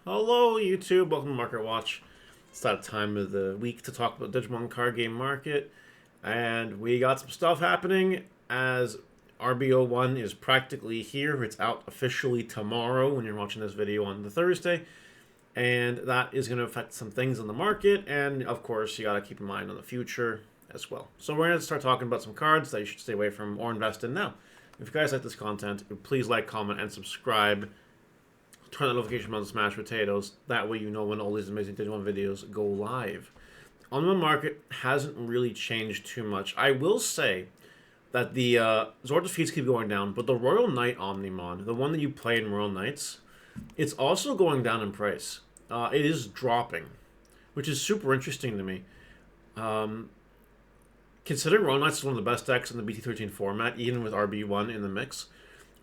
Hello, YouTube. Welcome to Market Watch. It's that time of the week to talk about Digimon card game market, and we got some stuff happening as RBO1 is practically here. It's out officially tomorrow when you're watching this video on the Thursday, and that is going to affect some things in the market, and of course, you got to keep in mind on the future as well. So we're going to start talking about some cards that you should stay away from or invest in now. If you guys like this content, please like, comment, and subscribe. Turn the notification bell to smash potatoes. That way you know when all these amazing Digimon videos go live. Omnimon market hasn't really changed too much. I will say that the Zord defeats keep going down, but the Royal Knight Omnimon, the one that you play in Royal Knights, it's also going down in price. It is dropping, which is super interesting to me. Considering Royal Knights is one of the best decks in the BT13 format, even with RB1 in the mix,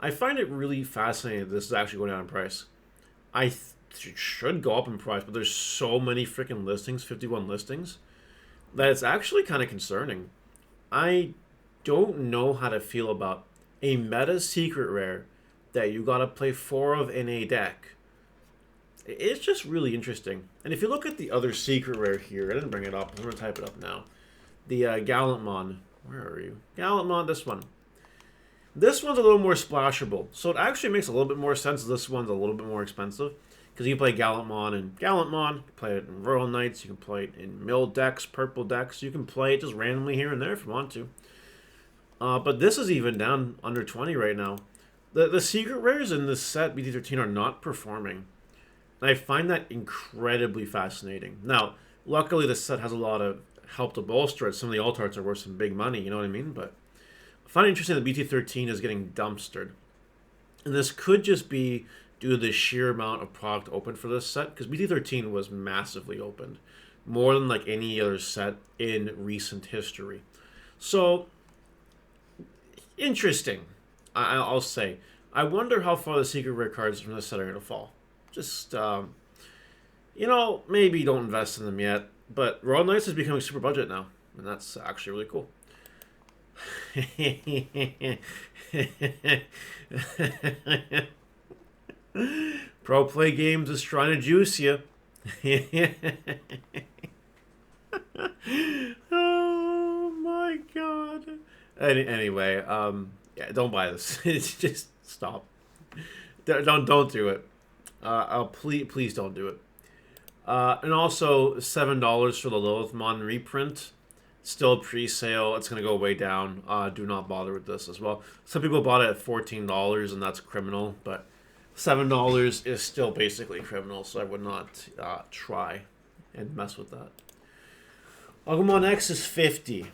I find it really fascinating that this is actually going down in price. It should go up in price, but there's so many freaking listings, 51 listings, that it's actually kind of concerning. I don't know how to feel about a meta secret rare that you gotta play 4 of in a deck. It's just really interesting. And if you look at the other secret rare here, I didn't bring it up, I'm gonna type it up now. The Gallantmon, where are you? Gallantmon, this one. This one's a little more splashable, so it actually makes a little bit more sense. This one's a little bit more expensive because you can play Gallantmon and Gallantmon. You can play it in Royal Knights. You can play it in Mill decks, Purple decks. You can play it just randomly here and there if you want to. But this is even down under 20 right now. The secret rares in this set BT13 are not performing, and I find that incredibly fascinating. Now, luckily, this set has a lot of help to bolster it. Some of the alt arts are worth some big money. You know what I mean? But I find it interesting that BT13 is getting dumpstered. And this could just be due to the sheer amount of product open for this set, because BT13 was massively opened. More than like any other set in recent history. So, interesting, I'll say. I wonder how far the secret rare cards from this set are going to fall. Just, maybe don't invest in them yet. But Royal Knights is becoming super budget now, and that's actually really cool. Pro Play Games is trying to juice you. Oh my god. Anyway, yeah, don't buy this. Just stop. Don't do it. Please don't do it. And also $7 for the Ravemon reprint. Still pre-sale. It's going to go way down. Do not bother with this as well. Some people bought it at $14, and that's criminal. But $7 is still basically criminal, so I would not try and mess with that. Agumon X is 50.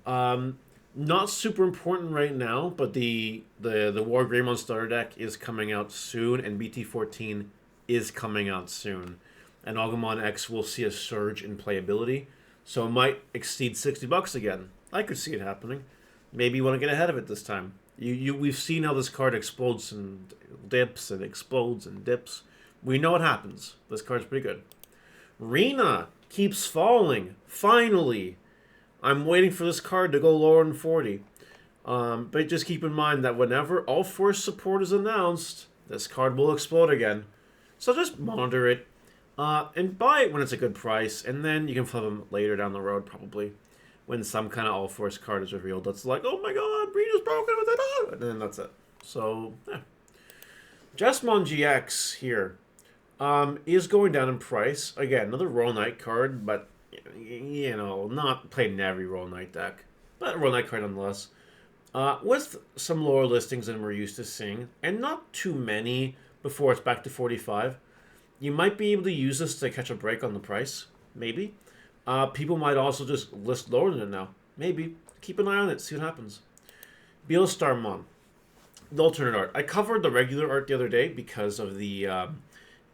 Not super important right now, but the War Greymon starter deck is coming out soon, and BT14 is coming out soon. And Agumon X will see a surge in playability. So it might exceed $60 again. I could see it happening. Maybe you want to get ahead of it this time. We've seen how this card explodes and dips and explodes and dips. We know what happens. This card's pretty good. Rena keeps falling. Finally. I'm waiting for this card to go lower than 40. But just keep in mind that whenever all force support is announced, this card will explode again. So just monitor it. And buy it when it's a good price, and then you can flip them later down the road, probably, when some kind of all-force card is revealed that's like, oh my god, Rena's broken with it, and then that's it. So, yeah. Jasmon GX here is going down in price. Again, another Royal Knight card, but, not played in every Royal Knight deck, but a Royal Knight card nonetheless. With some lower listings than we're used to seeing, and not too many before it's back to 45. You might be able to use this to catch a break on the price. Maybe. People might also just list lower than it now. Maybe. Keep an eye on it. See what happens. Billstar Mom. The alternate art. I covered the regular art the other day because of the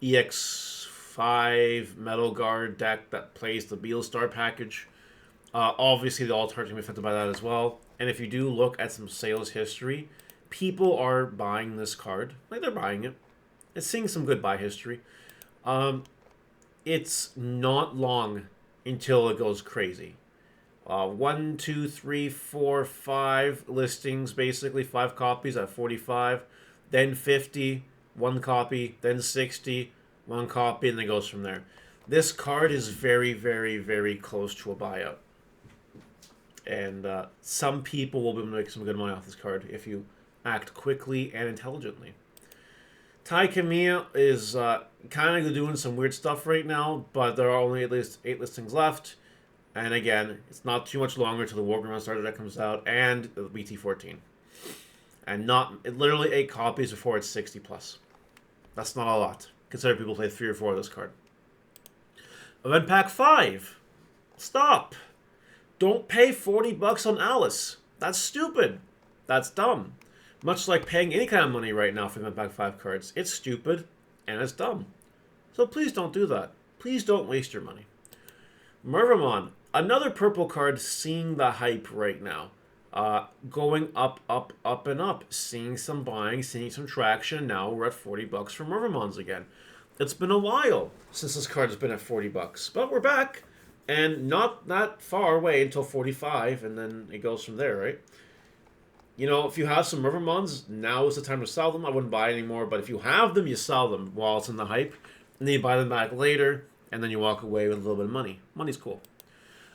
EX5 Metal Guard deck that plays the Billstar package. Obviously, the alt art can be affected by that as well. And if you do look at some sales history, people are buying this card. Like, they're buying it. It's seeing some good buy history. It's not long until it goes crazy. 1, 2, 3, 4, 5 listings, basically 5 copies at 45, then 50, 1 copy, then 60, one copy, and then it goes from there. This card is very, very, very close to a buyout. And some people will be able to make some good money off this card if you act quickly and intelligently. Tai Kamiya is kind of doing some weird stuff right now, but there are only at least 8 listings left. And again, it's not too much longer till the Wargreymon starter deck comes out and the BT14. And literally 8 copies before it's 60 plus. That's not a lot. Consider people play 3 or 4 of this card. Event Pack 5. Stop. Don't pay $40 on Alice. That's stupid. That's dumb. Much like paying any kind of money right now for Event Pack 5 cards. It's stupid and it's dumb. So please don't do that. Please don't waste your money. Meramon. Another purple card seeing the hype right now. Going up, up, up, and up. Seeing some buying, seeing some traction. Now we're at $40 for Meramons again. It's been a while since this card has been at $40. But we're back. And not that far away until 45, and then it goes from there, right? You know, if you have some Ravemons, now is the time to sell them. I wouldn't buy anymore, but if you have them, you sell them while it's in the hype. And then you buy them back later, and then you walk away with a little bit of money. Money's cool.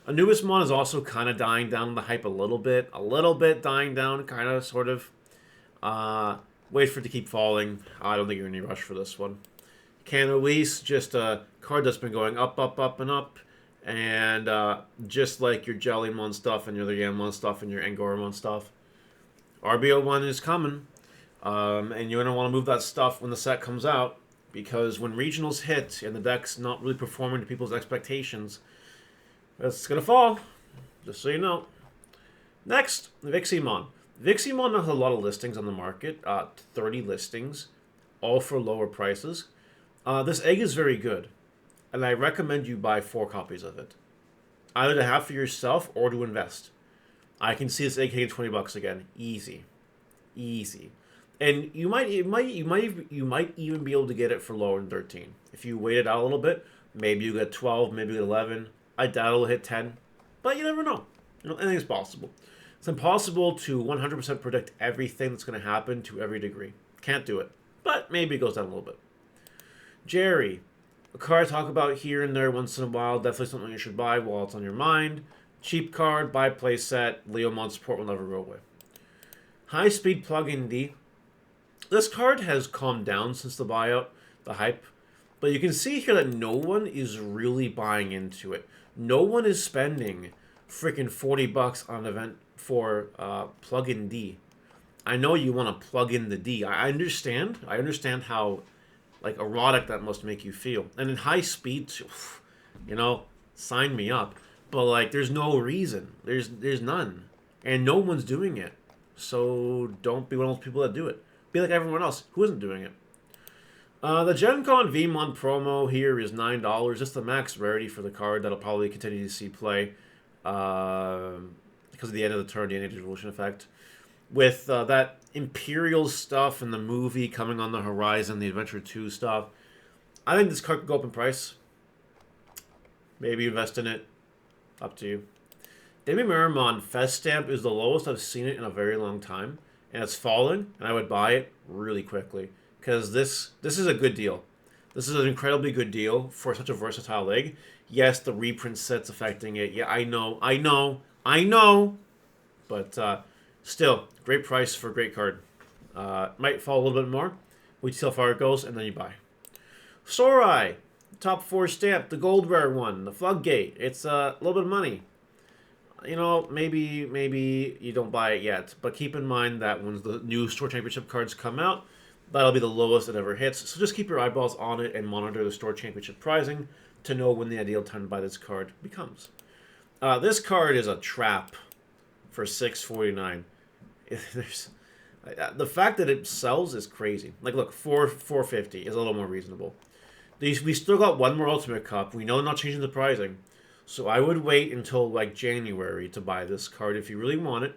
Anubismon is also kind of dying down in the hype a little bit. A little bit dying down, kind of, sort of. Wait for it to keep falling. I don't think you're in any rush for this one. Canoise, just a card that's been going up, up, up, and up. And just like your Jellymon stuff and your Yanmon stuff and your Angorumo stuff, RBO1 is coming. And you're going to want to move that stuff when the set comes out, because when regionals hit and the deck's not really performing to people's expectations, it's going to fall. Just so you know. Next, Viximon. Viximon has a lot of listings on the market. 30 listings, all for lower prices. This egg is very good. And I recommend you buy 4 copies of it. Either to have for yourself or to invest. I can see this egg hitting $20 again. Easy. Easy. And you might even be able to get it for lower than 13. If you wait it out a little bit, maybe you get 12, maybe you get 11. I doubt it'll hit 10. But you never know. You know, anything's possible. It's impossible to 100% predict everything that's going to happen to every degree. Can't do it. But maybe it goes down a little bit. Jerry. A card I talk about here and there once in a while. Definitely something you should buy while it's on your mind. Cheap card, buy play set. Leomon support will never go away. High speed plug-in D. This card has calmed down since the buyout, the hype. But you can see here that no one is really buying into it. No one is spending freaking $40 on an event for plug-in D. I know you want to plug in the D. I understand. I understand how like erotic that must make you feel. And in high speed, you know, sign me up. But like there's no reason. There's none. And no one's doing it. So don't be one of those people that do it. Be like everyone else who isn't doing it. The Con V Mon Promo here is $9. Just the max rarity for the card. That'll probably continue to see play. Because of the end of the turn, the Energy Evolution effect. With that Imperial stuff and the movie coming on the horizon, the Adventure 2 stuff, I think this card could go up in price. Maybe invest in it. Up to you. Meramon Fest Stamp is the lowest I've seen it in a very long time. And it's falling, and I would buy it really quickly. Because this is a good deal. This is an incredibly good deal for such a versatile egg. Yes, the reprint set's affecting it. Yeah, I know. But still, great price for a great card. Might fall a little bit more. Wait till how far it goes, and then you buy. Sorai, top 4 stamp, the gold rare one, the Floodgate. It's a little bit of money. You know, maybe you don't buy it yet. But keep in mind that when the new Store Championship cards come out, that'll be the lowest it ever hits. So just keep your eyeballs on it and monitor the Store Championship pricing to know when the ideal time to buy this card becomes. This card is a trap for $6.49. There's the fact that it sells is crazy. Like, look, $4.50 is a little more reasonable. We still got one more Ultimate Cup. We know not changing the pricing. So I would wait until, like, January to buy this card if you really want it.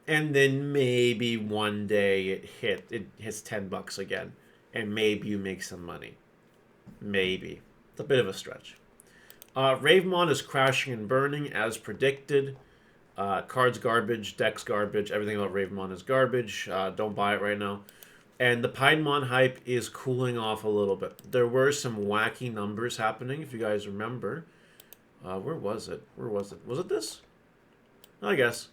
And then maybe one day it hits $10 again. And maybe you make some money. Maybe. It's a bit of a stretch. Ravemon is crashing and burning as predicted. Cards garbage, decks garbage. Everything about Ravemon is garbage. Don't buy it right now. And the Pinemon hype is cooling off a little bit. There were some wacky numbers happening, if you guys remember. Where was it? Where was it? Was it this? I guess.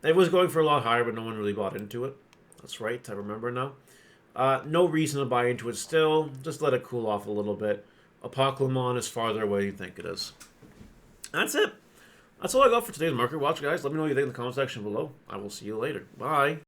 It was going for a lot higher, but no one really bought into it. That's right, I remember now. No reason to buy into it still. Just let it cool off a little bit. Apocalypse is farther away than you think it is. That's it. That's all I got for today's Market Watch, guys. Let me know what you think in the comment section below. I will see you later. Bye.